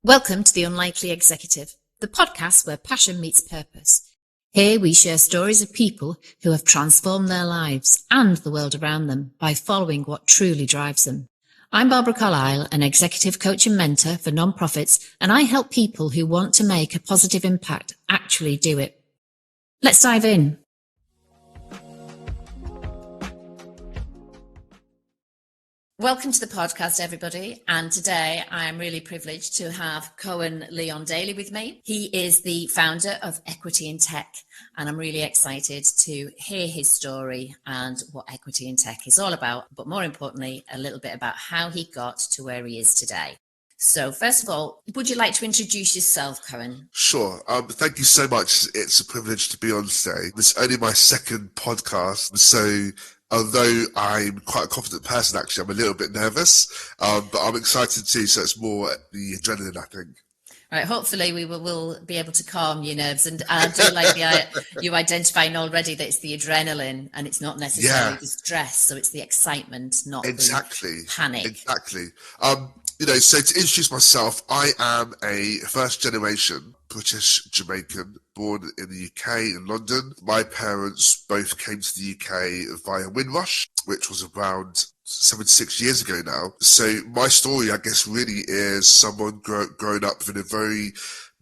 Welcome to The Unlikely Executive, the podcast where passion meets purpose. Here we share stories of people who have transformed their lives and the world around them by following what truly drives them. I'm Barbara Carlisle, an executive coach and mentor for nonprofits, and I help people who want to make a positive impact actually do it. Let's dive in. Welcome to the podcast, everybody. And today I am really privileged to have Cohan Leon Daly with me. He is the founder of Equity in Tech, and I'm really excited to hear his story and what Equity in Tech is all about, but more importantly, a little bit about how he got to where he is today. So first of all, would you like to introduce yourself, Cohan? Sure. Thank you so much. It's a privilege to be on today. This is only my second podcast, so although I'm quite a confident person, actually, I'm a little bit nervous, but I'm excited too, so it's more the adrenaline, I think. Right, hopefully we will be able to calm your nerves, and I do like you identifying already that it's the adrenaline and it's not necessarily the stress, so it's the excitement, not the panic. Exactly. So to introduce myself, I am a first-generation British Jamaican born in the UK, in London. My parents both came to the UK via Windrush, which was around 76 years ago now. So my story, I guess, really is someone growing up in a very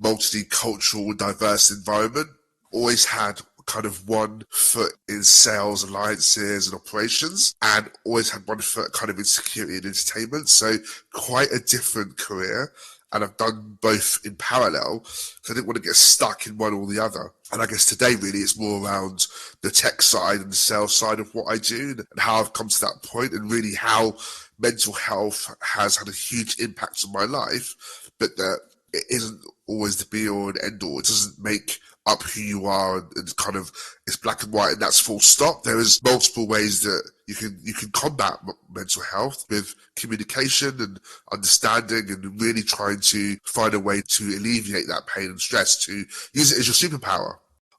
multicultural, diverse environment. Always had kind of one foot in sales, alliances and operations, and always had one foot kind of in security and entertainment. So quite a different career. And I've done both in parallel, so I didn't want to get stuck in one or the other. And I guess today really it's more around the tech side and the sales side of what I do and how I've come to that point, and really how mental health has had a huge impact on my life, but that it isn't always the be all and end all. It doesn't make up who you are, and kind of it's black and white and that's full stop. There is multiple ways that you can combat mental health with communication and understanding, and really trying to find a way to alleviate that pain and stress, to use it as your superpower.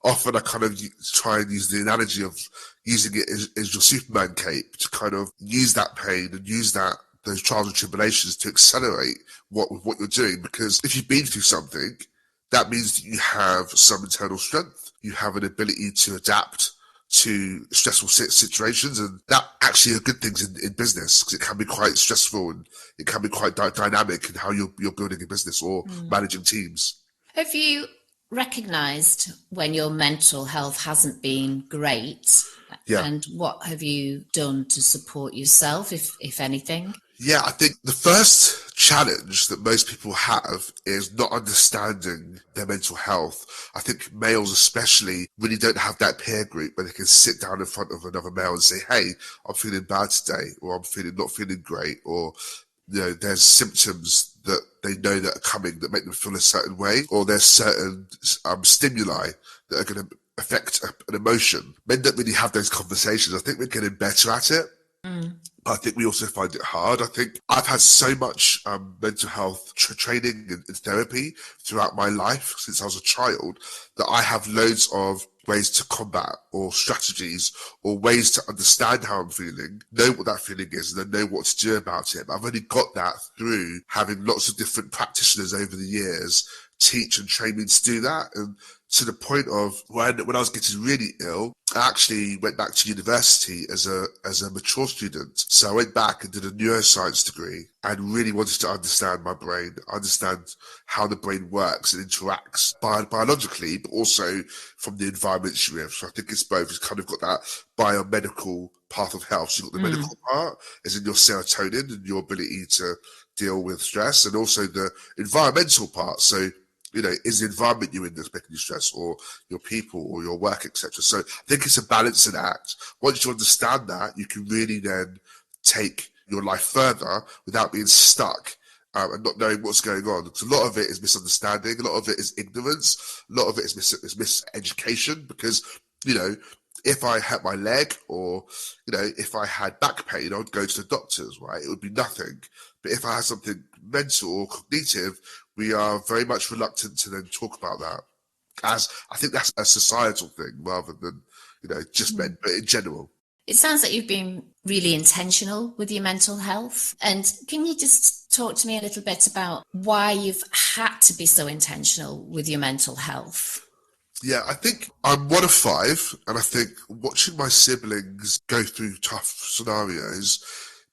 Often I kind of try and use the analogy of using it as your Superman cape, to kind of use that pain and use those trials and tribulations to accelerate what you're doing. Because if you've been through something, that means that you have some internal strength. You have an ability to adapt to stressful situations, and that actually are good things in business, because it can be quite stressful and it can be quite dynamic in how you're building a business or managing teams. Have you recognised when your mental health hasn't been great? Yeah. And what have you done to support yourself, if anything? Yeah, I think the first challenge that most people have is not understanding their mental health. I think males especially really don't have that peer group where they can sit down in front of another male and say, hey, I'm feeling bad today, or I'm not feeling great, or there's symptoms that they know that are coming that make them feel a certain way, or there's certain stimuli that are going to affect an emotion. Men don't really have those conversations. I think we're getting better at it. I think we also find it hard. I think I've had so much mental health training and therapy throughout my life since I was a child, that I have loads of ways to combat, or strategies, or ways to understand how I'm feeling, know what that feeling is, and then know what to do about it. But I've only got that through having lots of different practitioners over the years teach and train me to do that. And to the point of when I was getting really ill, I actually went back to university as a mature student. So I went back and did a neuroscience degree, and really wanted to understand my brain, understand how the brain works and interacts biologically, but also from the environment you're in. So I think it's both. It's kind of got that biomedical path of health. So you've got the medical part, as in your serotonin and your ability to deal with stress, and also the environmental part. So is the environment you're in that's making you stress, or your people, or your work, etc. So I think it's a balancing act. Once you understand that, you can really then take your life further without being stuck and not knowing what's going on. Because a lot of it is misunderstanding, a lot of it is ignorance, a lot of it is miseducation. Because if I hurt my leg, or if I had back pain, I would go to the doctors, right? It would be nothing. But if I had something mental or cognitive, we are very much reluctant to then talk about that. As I think that's a societal thing rather than just men, but in general. It sounds like you've been really intentional with your mental health. And can you just talk to me a little bit about why you've had to be so intentional with your mental health? Yeah, I think I'm one of five, and I think watching my siblings go through tough scenarios,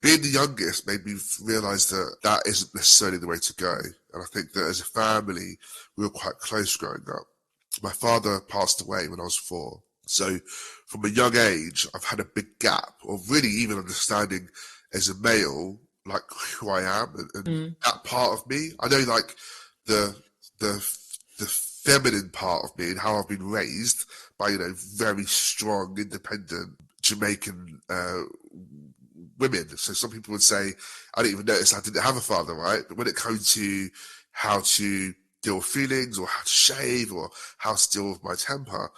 being the youngest made me realise that that isn't necessarily the way to go. And I think that as a family, we were quite close growing up. My father passed away when I was 4. So from a young age, I've had a big gap of really even understanding as a male, like who I am and that part of me. I know like the, the, the feminine part of me and how I've been raised by, very strong, independent Jamaican, women. So some people would say, I didn't even notice I didn't have a father, right? But when it comes to how to deal with feelings or how to shave or how to deal with my temper,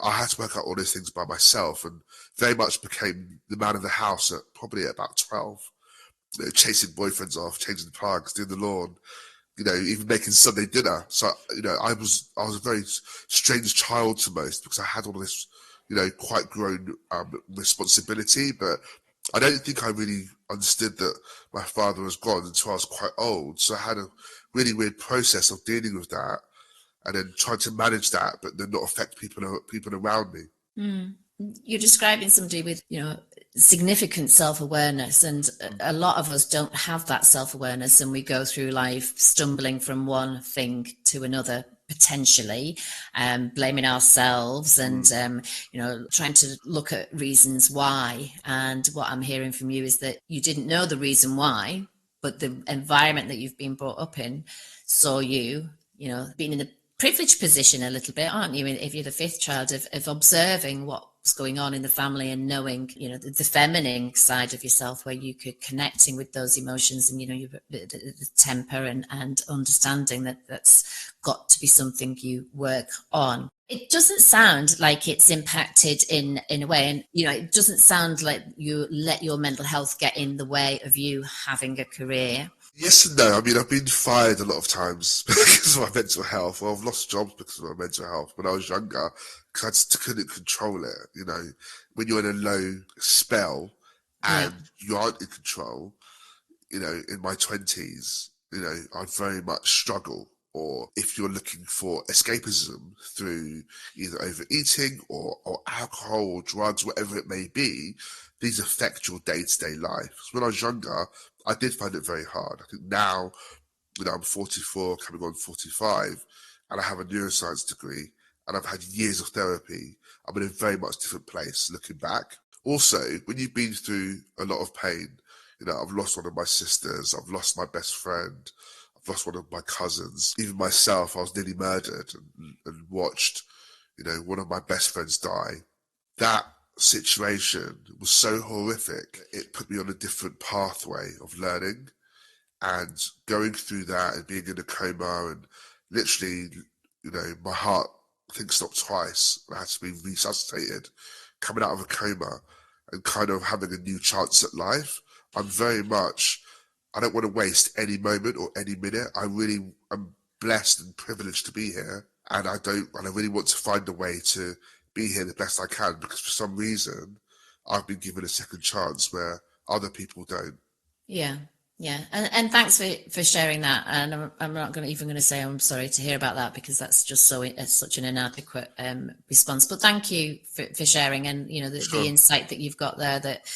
I had to work out all those things by myself and very much became the man of the house at probably at about 12, chasing boyfriends off, changing the plugs, doing the lawn, even making Sunday dinner. So, I was a very strange child to most because I had all this, quite grown responsibility, but I don't think I really understood that my father was gone until I was quite old. So I had a really weird process of dealing with that and then trying to manage that, but then not affect people around me. You're describing somebody with, significant self-awareness, and a lot of us don't have that self-awareness, and we go through life stumbling from one thing to another, potentially, blaming ourselves and, trying to look at reasons why. And what I'm hearing from you is that you didn't know the reason why, but the environment that you've been brought up in saw you, being in a privileged position a little bit, aren't you? If you're the fifth child, of observing what's going on in the family and knowing, the feminine side of yourself, where you could connecting with those emotions and, the temper and understanding that's got to be something you work on. It doesn't sound like it's impacted in a way, and it doesn't sound like you let your mental health get in the way of you having a career. Yes and no. I mean, I've been fired a lot of times because of my mental health. Well, I've lost jobs because of my mental health when I was younger because I just couldn't control it. When you're in a low spell and you aren't in control, in my 20s, I very much struggle. Or if you're looking for escapism through either overeating or alcohol or drugs, whatever it may be, these affect your day-to-day life. So when I was younger, I did find it very hard. I think now, I'm 44, coming on 45, and I have a neuroscience degree, and I've had years of therapy. I'm in a very much different place looking back. Also, when you've been through a lot of pain, I've lost one of my sisters, I've lost my best friend, I've lost one of my cousins, even myself, I was nearly murdered and watched, one of my best friends die. That situation was so horrific, it put me on a different pathway of learning and going through that and being in a coma and literally, my heart, I think, stopped twice. I had to be resuscitated, coming out of a coma and kind of having a new chance at life. I don't want to waste any moment or any minute. I'm blessed and privileged to be here. And I really want to find a way to be here the best I can because for some reason I've been given a second chance where other people don't. Yeah. Yeah, and thanks for sharing that. And I'm not even going to say I'm sorry to hear about that because that's just such an inadequate response. But thank you for sharing, and the insight that you've got there, that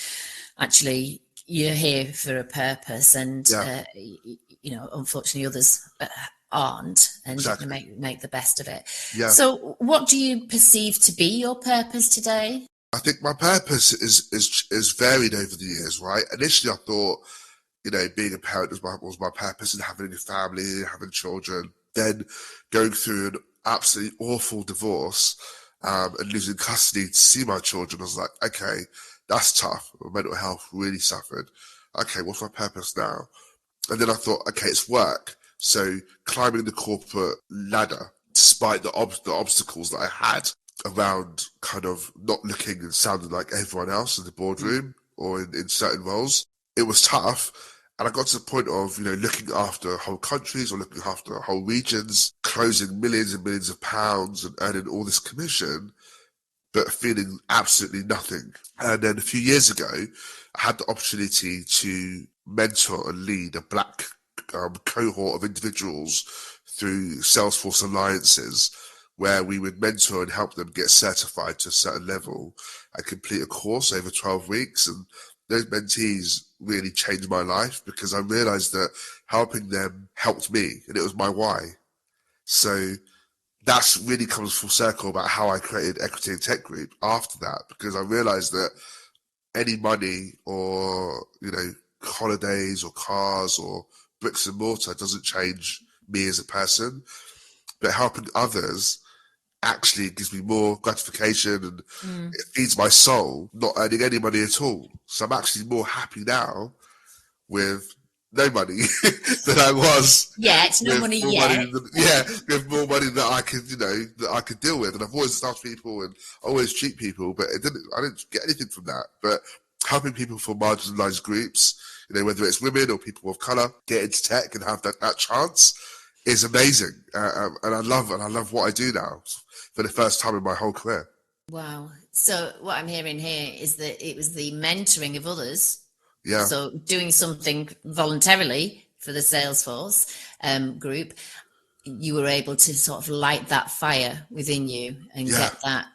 actually you're here for a purpose, and unfortunately others aren't, and you're going to make the best of it. Yeah. So, what do you perceive to be your purpose today? I think my purpose is varied over the years. Right, initially I thought, being a parent was my purpose, and having a family, having children. Then going through an absolutely awful divorce and losing custody to see my children, I was like, okay, that's tough. My mental health really suffered. Okay, what's my purpose now? And then I thought, okay, it's work. So climbing the corporate ladder, despite the obstacles that I had around kind of not looking and sounding like everyone else in the boardroom or in certain roles, it was tough. And I got to the point of, looking after whole countries or looking after whole regions, closing millions and millions of pounds and earning all this commission. but feeling absolutely nothing. And then a few years ago, I had the opportunity to mentor and lead a black cohort of individuals through Salesforce alliances, where we would mentor and help them get certified to a certain level and complete a course over 12 weeks. And those mentees really changed my life, because I realized that helping them helped me, and it was my why. So that's really comes full circle about how I created Equity in Tech Group after that, because I realized that any money or, holidays or cars or bricks and mortar doesn't change me as a person, but helping others actually gives me more gratification, and it feeds my soul, not earning any money at all. So I'm actually more happy now with no money than I was. Yeah, it's no money yet. With more money that I could, that I could deal with. And I've always staffed people and always treat people, but I didn't get anything from that. But helping people from marginalized groups, whether it's women or people of color, get into tech and have that chance is amazing. And I love what I do now for the first time in my whole career. Wow. So what I'm hearing here is that it was the mentoring of others. Yeah. So doing something voluntarily for the Salesforce group, you were able to sort of light that fire within you and get that,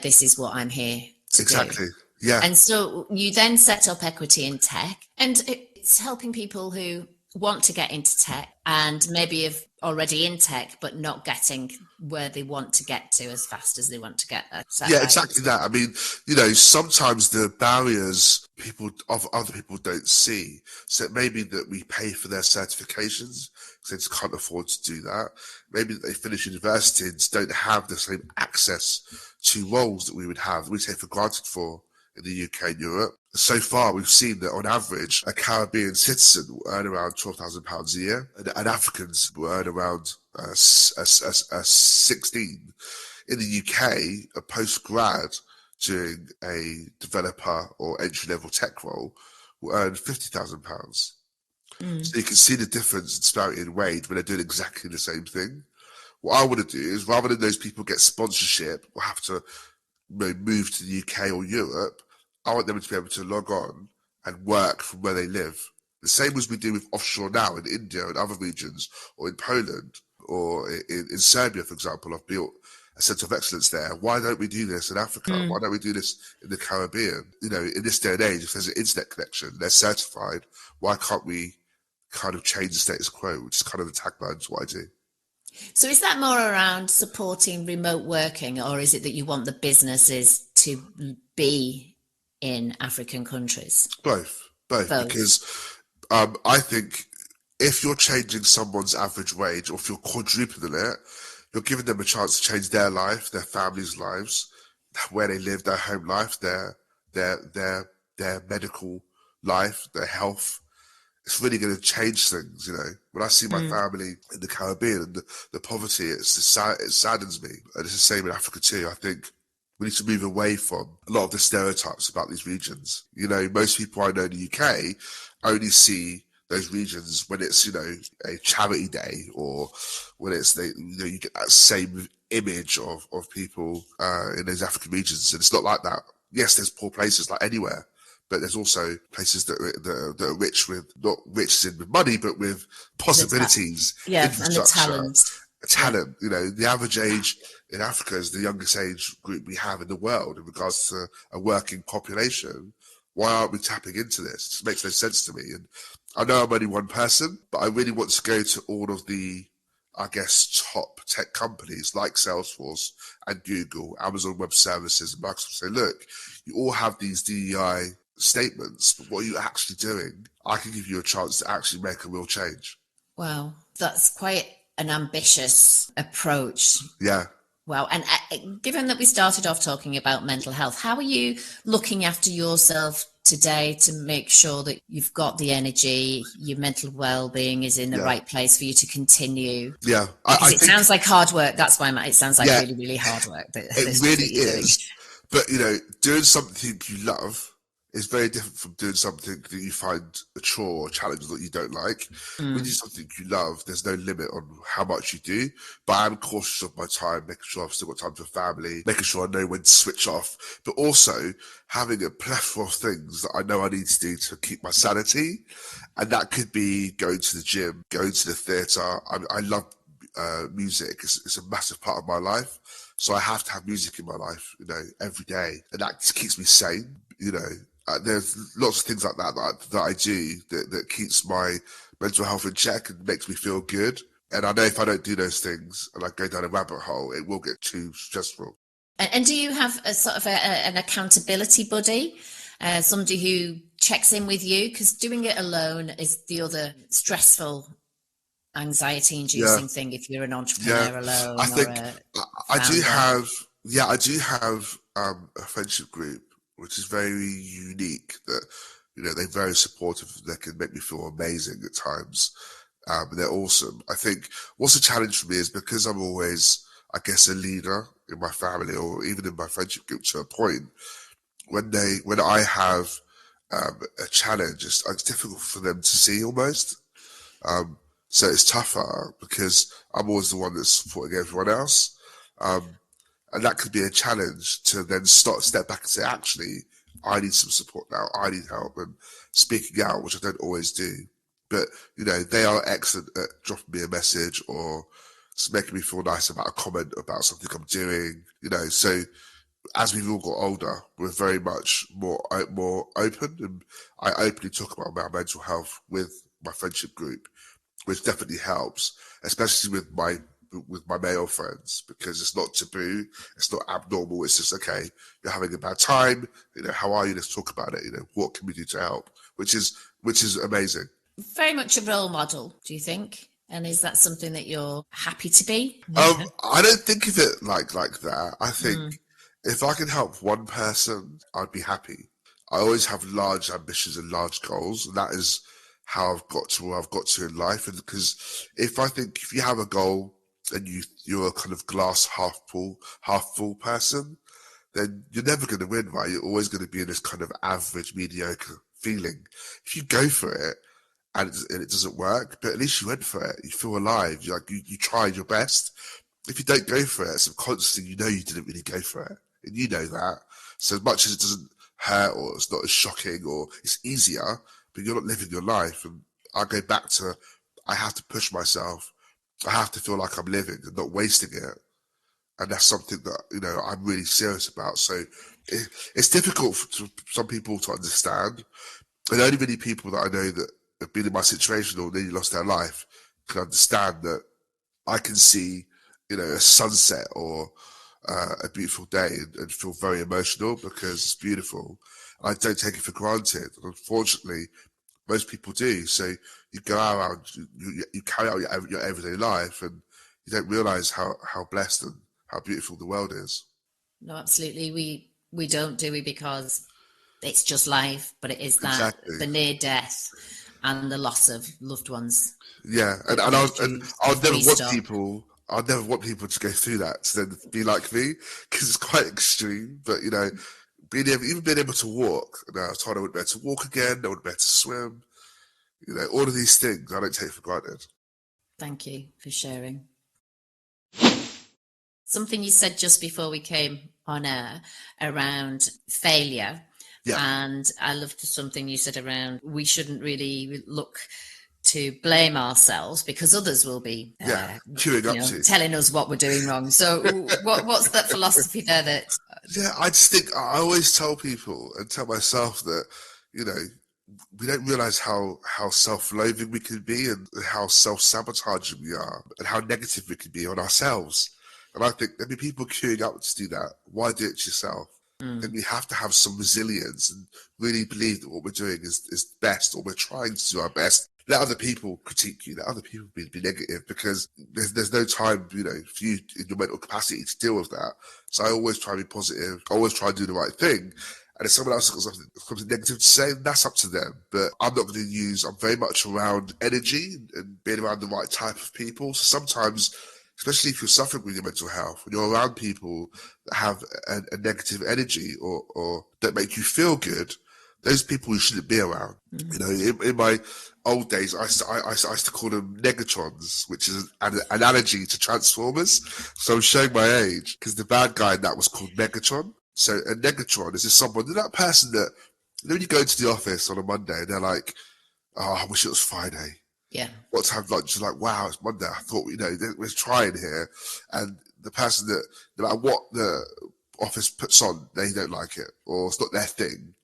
this is what I'm here to Exactly. do. Yeah. And so you then set up Equity in Tech, and it's helping people who want to get into tech and maybe have already in tech, but not getting where they want to get to as fast as they want to get there. Yeah, right? Exactly that. I mean, sometimes the barriers other people don't see. So it may be that we pay for their certifications because they just can't afford to do that. Maybe that they finish university and don't have the same access to roles that we would have, we take for granted for in the UK and Europe. So far, we've seen that on average, a Caribbean citizen will earn around £12,000 a year, and Africans will earn around 16. In the UK, a post-grad doing a developer or entry-level tech role will earn £50,000. So you can see the difference in disparity in wage when they're doing exactly the same thing. What I want to do is, rather than those people get sponsorship or have to move to the UK or Europe, I want them to be able to log on and work from where they live. The same as we do with offshore now in India and other regions, or in Poland, or in Serbia, for example. I've built a centre of excellence there. Why don't we do this in Africa? Why don't we do this in the Caribbean? In this day and age, if there's an internet connection, they're certified, why can't we kind of change the status quo, which is kind of the tagline to what I do. So is that more around supporting remote working, or is it that you want the businesses to be in African countries? Both. Because I think if you're changing someone's average wage, or if you're quadrupling it, you're giving them a chance to change their life, their family's lives, where they live, their home life, their medical life, their health. It's really going to change things, When I see my family in the Caribbean and the poverty, it saddens me. And it's the same in Africa too. I think we need to move away from a lot of the stereotypes about these regions. Most people I know in the UK only see those regions when it's, a charity day, or when it's, you get that same image of people in those African regions. And it's not like that. Yes, there's poor places like anywhere, but there's also places that are rich with, not rich in with money, but with possibilities, infrastructure, and the talent. The average age in Africa is the youngest age group we have in the world in regards to a working population. Why aren't we tapping into this? It just makes no sense to me. And I know I'm only one person, but I really want to go to all of the, I guess, top tech companies like Salesforce and Google, Amazon Web Services, and Microsoft, say, look, you all have these DEI statements, but what are you actually doing? I can give you a chance to actually make a real change. Wow, that's quite an ambitious approach. Yeah. Wow. And given that we started off talking about mental health, how are you looking after yourself today to make sure that you've got the energy, your mental well-being is in the right place for you to continue? Yeah. I think sounds like hard work. That's why it sounds like really, really hard work. It really is. But, doing something you love is very different from doing something that you find a chore or challenge that you don't like. When you do something you love, there's no limit on how much you do. But I'm cautious of my time, making sure I've still got time for family, making sure I know when to switch off, but also having a plethora of things that I know I need to do to keep my sanity. And that could be going to the gym, going to the theatre. I love music. It's a massive part of my life. So I have to have music in my life, every day. And that just keeps me sane, there's lots of things like that I do that keeps my mental health in check and makes me feel good. And I know if I don't do those things and I go down a rabbit hole, it will get too stressful. And do you have a sort of an accountability buddy, somebody who checks in with you? Because doing it alone is the other stressful, anxiety-inducing thing if you're an entrepreneur alone I think or a I do founder. have a friendship group which is very unique. That they're very supportive. They can make me feel amazing at times. They're awesome. I think what's a challenge for me is because I'm always, I guess, a leader in my family or even in my friendship group to a point. When I have a challenge, it's difficult for them to see almost. So it's tougher because I'm always the one that's supporting everyone else. And that could be a challenge to then step back and say, actually, I need some support now. I need help and speaking out, which I don't always do. But, they are excellent at dropping me a message or just making me feel nice about a comment about something I'm doing, So as we've all got older, we're very much more open. And I openly talk about my mental health with my friendship group, which definitely helps, especially with my male friends, because it's not taboo, it's not abnormal. It's just, okay, you're having a bad time. How are you? Let's talk about it. What can we do to help? Which is amazing. Very much a role model, do you think? And is that something that you're happy to be? I don't think of it like that. I think Mm. if I can help one person, I'd be happy. I always have large ambitions and large goals, and that is how I've got to where I've got to in life. And because if you have a goal and you're a kind of glass half full person, then you're never going to win, right? You're always going to be in this kind of average, mediocre feeling. If you go for it and it doesn't work, but at least you went for it. You feel alive. You tried your best. If you don't go for it, subconsciously you didn't really go for it, and you know that. So as much as it doesn't hurt or it's not as shocking or it's easier, but you're not living your life. And I go back to, I have to push myself. I have to feel like I'm living and not wasting it. And that's something that I'm really serious about. So it's difficult for some people to understand, and only many people that I know that have been in my situation or nearly lost their life can understand that I can see, a sunset or a beautiful day and feel very emotional because it's beautiful. I don't take it for granted. And unfortunately, most people do. So you go around, you carry out your everyday life, and you don't realise how blessed and how beautiful the world is. No, absolutely. We don't, do we? Because it's just life, but it is that Exactly. the near death and the loss of loved ones Yeah, and that and makes you sort I'd of never want restart. people. I'd never want people to go through that to then be like me because it's quite extreme. But being able to walk. I was told I wouldn't be able to walk again. I wouldn't be able to swim. All of these things I don't take for granted. Thank you for sharing. Something you said just before we came on air around failure. Yeah, And I loved something you said around we shouldn't really look to blame ourselves because others will be, yeah, queuing up to. telling us what we're doing wrong. So what's that philosophy there that? Yeah, I just think I always tell people and tell myself that you know we don't realize how self-loathing we can be and how self-sabotaging we are and how negative we can be on ourselves. And I think there'd be people queuing up to do that. Why do it yourself? Then we have to have some resilience and really believe that what we're doing is best, or we're trying to do our best. Let other people critique you, let other people be negative, because there's no time, for you in your mental capacity to deal with that. So I always try to be positive. I always try to do the right thing. And if someone else has got something negative to say, that's up to them. But I'm not going to I'm very much around energy and being around the right type of people. So sometimes, especially if you're suffering with your mental health, when you're around people that have a negative energy or don't make you feel good, those people you shouldn't be around. You know, in my old days, I used to call them Negatrons, which is an analogy to Transformers. So I'm showing my age because the bad guy in that was called Megatron. So a Negatron is just someone, that person that, you know, when you go into the office on a Monday and they're like, oh, I wish it was Friday. Yeah. Want to have lunch? You're like, wow, it's Monday. I thought, you know, we're trying here. And the person that, no matter what the office puts on, they don't like it, or it's not their thing.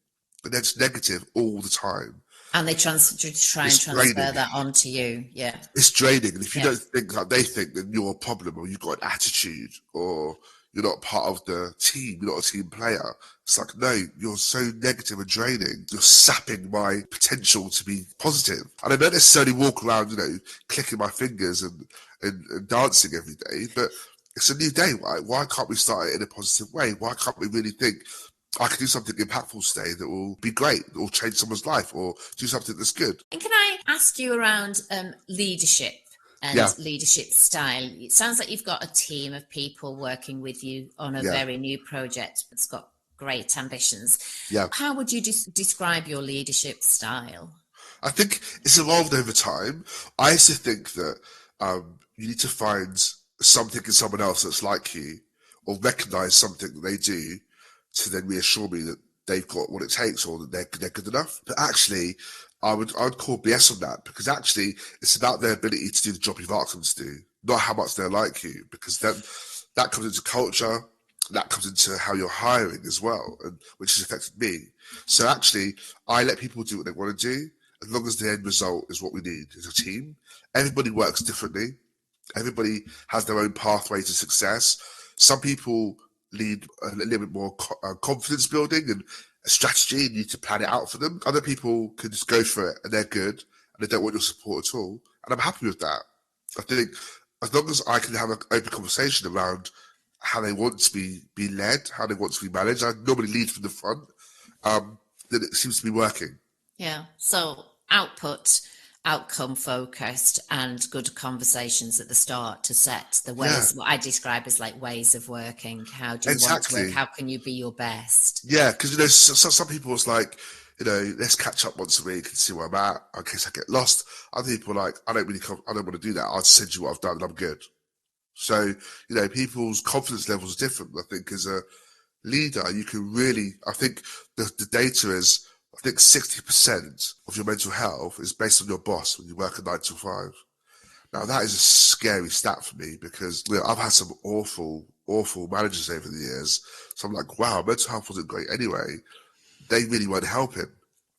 But they're just negative all the time. And they try and transfer that onto you. Yeah. It's draining. And if you don't think like they think, then you're a problem, or you've got an attitude, or you're not part of the team, you're not a team player. It's like, no, you're so negative and draining. You're sapping my potential to be positive. And I don't necessarily walk around, you know, clicking my fingers and dancing every day, but it's a new day, right? Why can't we start it in a positive way? Why can't we really think, I can do something impactful today that will be great, or change someone's life, or do something that's good? And can I ask you around leadership and leadership style? It sounds like you've got a team of people working with you on a very new project that's got great ambitions. Yeah. How would you describe your leadership style? I think it's evolved over time. I used to think that you need to find something in someone else that's like you, or recognize something that they do, to then reassure me that they've got what it takes, or that they're good enough. But actually, I would call BS on that, because actually it's about their ability to do the job you've asked them to do, not how much they're like you, because then that comes into culture, that comes into how you're hiring as well, and which has affected me. So actually, I let people do what they want to do, as long as the end result is what we need as a team. Everybody works differently. Everybody has their own pathway to success. Some people need a little bit more confidence building and a strategy, and you need to plan it out for them. Other people can just go for it and they're good and they don't want your support at all. And I'm happy with that. I think as long as I can have an open conversation around how they want to be led, how they want to be managed, I normally lead from the front, then it seems to be working. Yeah. So outcome focused, and good conversations at the start to set the ways, what I describe as like ways of working. How do you want to work? How can you be your best? Yeah, because, you know, some people was like, you know, let's catch up once a week and see where I'm at in case I get lost. Other people are like, I don't want to do that. I'll send you what I've done and I'm good. So, you know, people's confidence levels are different. I think as a leader, you can really, I think the data is, I think 60% of your mental health is based on your boss when you work a 9 to 5. Now, that is a scary stat for me, because, you know, I've had some awful managers over the years. So I'm like, wow, mental health wasn't great anyway. They really weren't helping.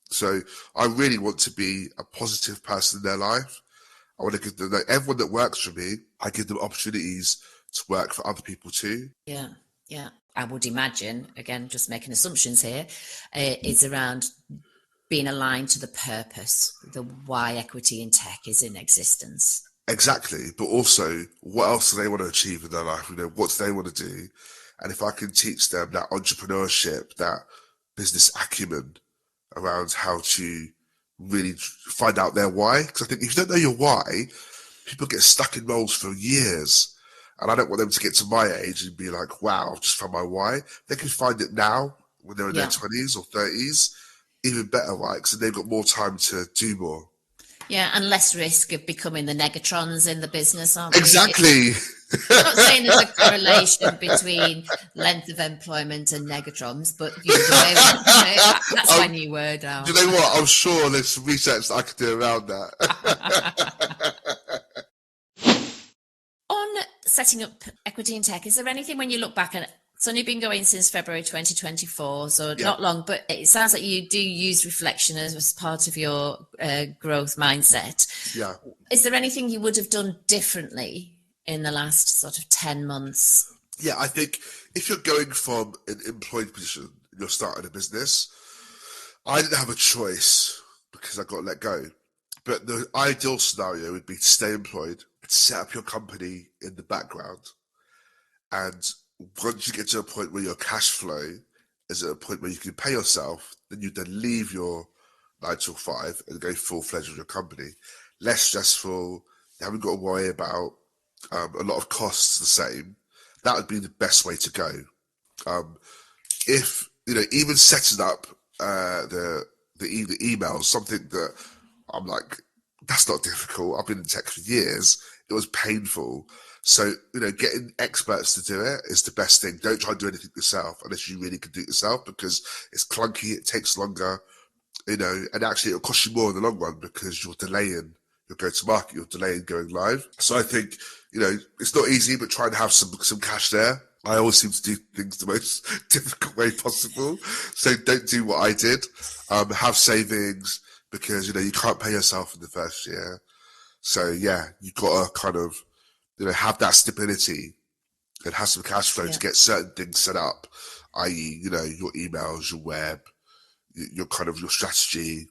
So I really want to be a positive person in their life. I want to give them, like, everyone that works for me, I give them opportunities to work for other people too. Yeah, yeah. I would imagine, again, just making assumptions here, is around being aligned to the purpose, the why equity in tech is in existence. Exactly. But also, what else do they want to achieve in their life? You know, what do they want to do? And if I can teach them that entrepreneurship, that business acumen around how to really find out their why. Because I think if you don't know your why, people get stuck in roles for years. And I don't want them to get to my age and be like, wow, I've just found my why. They can find it now when they're in their 20s or 30s, even better, right? Because they've got more time to do more. Yeah, and less risk of becoming the negatrons in the business, aren't we? Exactly. I'm not saying there's a correlation between length of employment and negatrons, but that's my new word now. Do you know what? I'm sure there's some research that I could do around that. On setting up equity in tech, is there anything when you look back at it? It's only been going since February 2024, so not long, but it sounds like you do use reflection as part of your growth mindset. Yeah. Is there anything you would have done differently in the last sort of 10 months? Yeah, I think if you're going from an employed position, you're starting a business, I didn't have a choice because I got let go. But the ideal scenario would be to stay employed, set up your company in the background, and once you get to a point where your cash flow is at a point where you can pay yourself, then you then leave your 9 to 5 and go full-fledged with your company. Less stressful, you haven't got to worry about a lot of costs the same. That would be the best way to go. If, you know, even setting up the emails, something that I'm like, that's not difficult. I've been in tech for years. It was painful. So, getting experts to do it is the best thing. Don't try to do anything yourself unless you really can do it yourself, because it's clunky, it takes longer, and actually it'll cost you more in the long run because you're delaying your go-to-market, you're delaying going live. So I think, it's not easy, but try and have some cash there. I always seem to do things the most difficult way possible. So don't do what I did. Have savings, because, you can't pay yourself in the first year. So yeah, you've got to kind of, have that stability and have some cash flow to get certain things set up, i.e., your emails, your web, your kind of your strategy,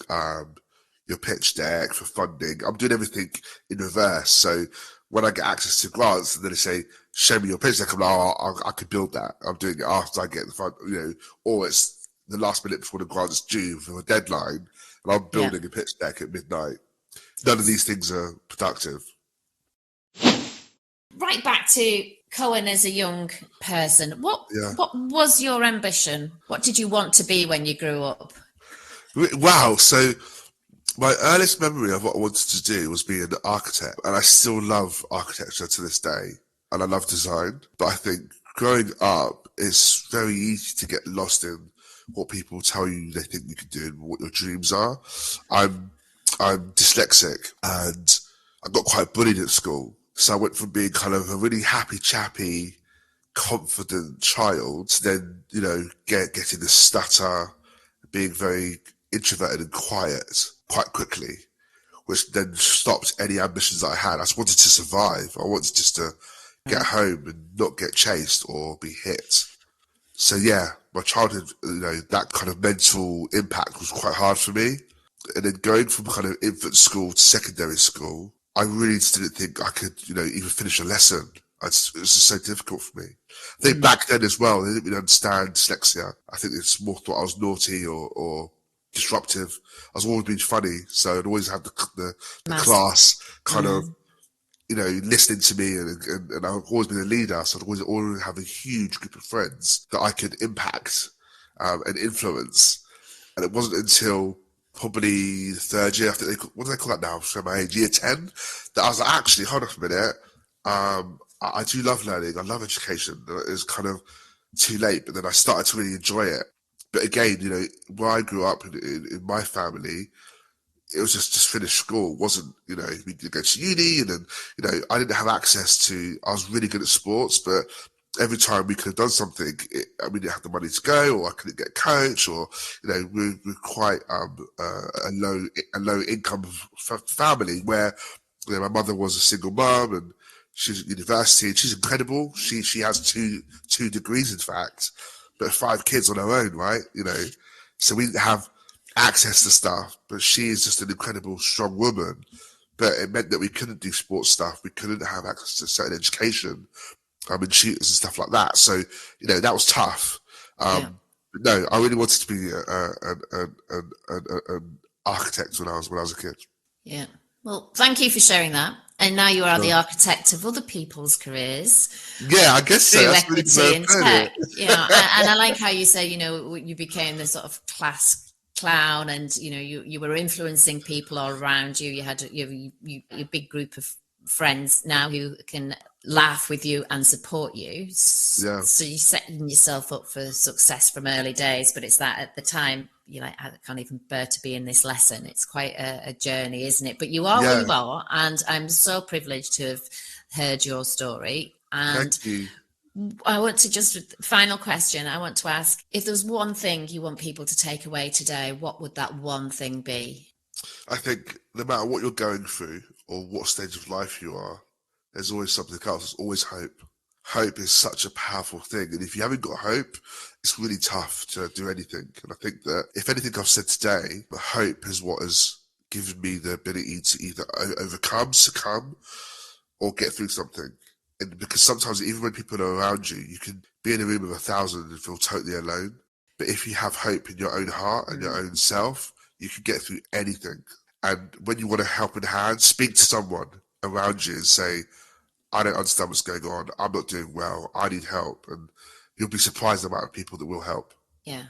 your pitch deck for funding. I'm doing everything in reverse. So when I get access to grants and then they say, show me your pitch deck, I'm like, I could build that. I'm doing it after I get the fund, or it's the last minute before the grant's due for a deadline, and I'm building a pitch deck at midnight. None of these things are productive. Right back to Cohan as a young person. What was your ambition? What did you want to be when you grew up? Wow. So my earliest memory of what I wanted to do was be an architect, and I still love architecture to this day, and I love design. But I think growing up, it's very easy to get lost in what people tell you they think you can do and what your dreams are. I'm dyslexic, and I got quite bullied at school. So I went from being kind of a really happy chappy, confident child to then, getting the stutter, being very introverted and quiet quite quickly, which then stopped any ambitions that I had. I just wanted to survive. I wanted just to get home and not get chased or be hit. So yeah, my childhood, that kind of mental impact was quite hard for me. And then going from kind of infant school to secondary school, I really just didn't think I could, even finish a lesson. It was just so difficult for me. I think back then as well, they didn't really understand dyslexia. I think it's more thought I was naughty or disruptive. I was always being funny, so I'd always have the class kind of, listening to me, and I've always been a leader, so I'd always have a huge group of friends that I could impact and influence. And it wasn't until probably the third year, I think what do they call that now? So my age, year 10, that I was like, actually, hold on a minute. I do love learning. I love education. It was kind of too late, but then I started to really enjoy it. But again, where I grew up in my family, it was just finish school. It wasn't, we could go to uni, and then, I didn't have access to, I was really good at sports, but every time we could have done something, we didn't have the money to go, or I couldn't get a coach, or, we're quite a low income family where, my mother was a single mum, and she's at university, and she's incredible. She has two degrees, in fact, but 5 kids on her own, right? So we didn't have access to stuff, but she is just an incredible, strong woman. But it meant that we couldn't do sports stuff. We couldn't have access to certain education, and shooters and stuff like that. So, that was tough. But no, I really wanted to be an architect when I was a kid. Yeah. Well, thank you for sharing that. And now you are the architect of other people's careers. Yeah, I guess so. Through That's equity and tech. And I like how you say, you became the sort of class clown, and you were influencing people all around you. You had a big group of friends now who can laugh with you and support you. Yeah. So you're setting yourself up for success from early days, but it's that at the time you're like, I can't even bear to be in this lesson. It's quite a journey, isn't it? But you are where you are, and I'm so privileged to have heard your story. And thank you. I want to final question. I want to ask, if there's one thing you want people to take away today, what would that one thing be? I think no matter what you're going through or what stage of life you are, there's always something else. There's always hope. Hope is such a powerful thing. And if you haven't got hope, it's really tough to do anything. And I think that if anything I've said today, hope is what has given me the ability to either overcome, succumb, or get through something. And because sometimes even when people are around you, you can be in a room of 1,000 and feel totally alone. But if you have hope in your own heart and your own self, you can get through anything. And when you want a helping hand, speak to someone around you and say, I don't understand what's going on. I'm not doing well. I need help. And you'll be surprised about the people that will help. Yeah.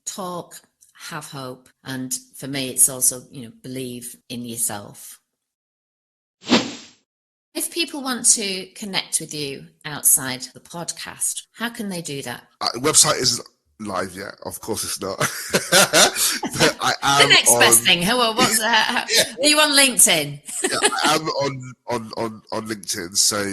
Talk. have hope. And for me, it's also, believe in yourself. If people want to connect with you outside the podcast, how can they do that? The website isn't live yet. Of course it's not. But I am the next best thing. Are you on LinkedIn? Yeah, I am on LinkedIn. So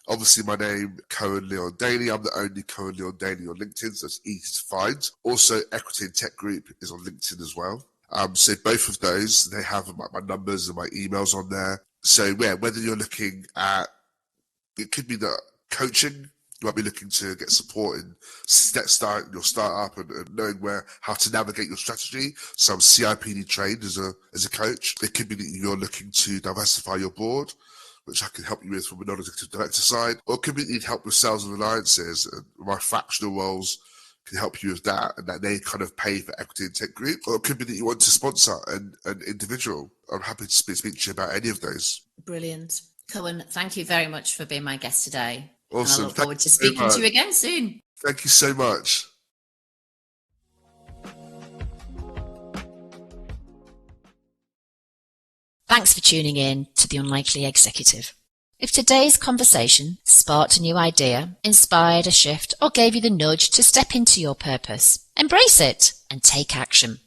obviously my name, Cohan Leon Daly. I'm the only Cohan Leon Daly on LinkedIn, so it's easy to find. Also, Equity and Tech Group is on LinkedIn as well. So both of those, they have my numbers and my emails on there. So yeah, whether you're looking at, it could be the coaching, you might be looking to get support in starting your startup and knowing how to navigate your strategy. So I'm CIPD trained as a coach. It could be that you're looking to diversify your board, which I can help you with from a non-executive director side. Or it could be that you need help with sales and alliances, and my fractional roles can help you with that, and that they kind of pay for Equity and Tech Group. Or it could be that you want to sponsor an individual. I'm happy to speak to you about any of those. Brilliant. Cohan, thank you very much for being my guest today. Awesome. And I look forward to speaking to you again soon. Thank you so much. Thanks for tuning in to The Unlikely Executive. If today's conversation sparked a new idea, inspired a shift, or gave you the nudge to step into your purpose, embrace it and take action.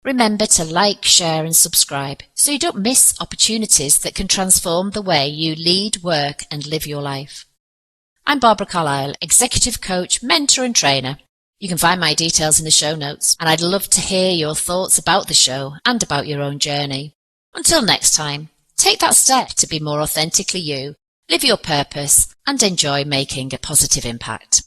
Remember to like, share and subscribe so you don't miss opportunities that can transform the way you lead, work and live your life. I'm Barbara Carlisle, Executive Coach, Mentor and Trainer. You can find my details in the show notes, and I'd love to hear your thoughts about the show and about your own journey. Until next time, take that step to be more authentically you, live your purpose and enjoy making a positive impact.